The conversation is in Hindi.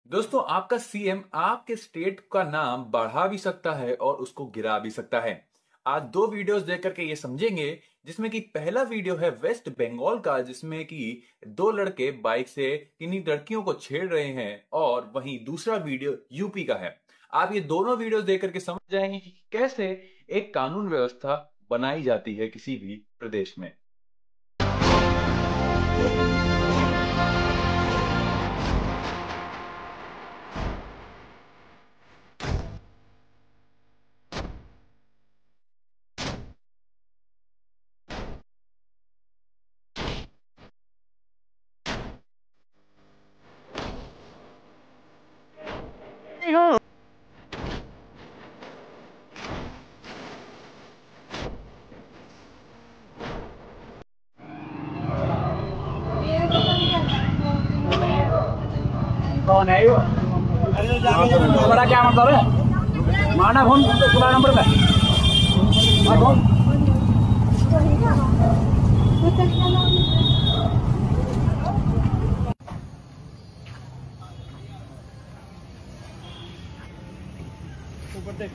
दोस्तों, आपका सीएम आपके स्टेट का नाम बढ़ा भी सकता है और उसको गिरा भी सकता है। आज दो वीडियोस देख करके ये समझेंगे, जिसमें कि पहला वीडियो है वेस्ट बंगाल का, जिसमें कि दो लड़के बाइक से किन्हीं लड़कियों को छेड़ रहे हैं, और वहीं दूसरा वीडियो यूपी का है। आप ये दोनों वीडियोस देख करके समझ जाएंगे कि कैसे एक कानून व्यवस्था बनाई जाती है किसी भी प्रदेश में। कौन है वो? बड़ा क्या मतलब है? माना फोन तुम्हारा नंबर पे फोन। ऊपर देख।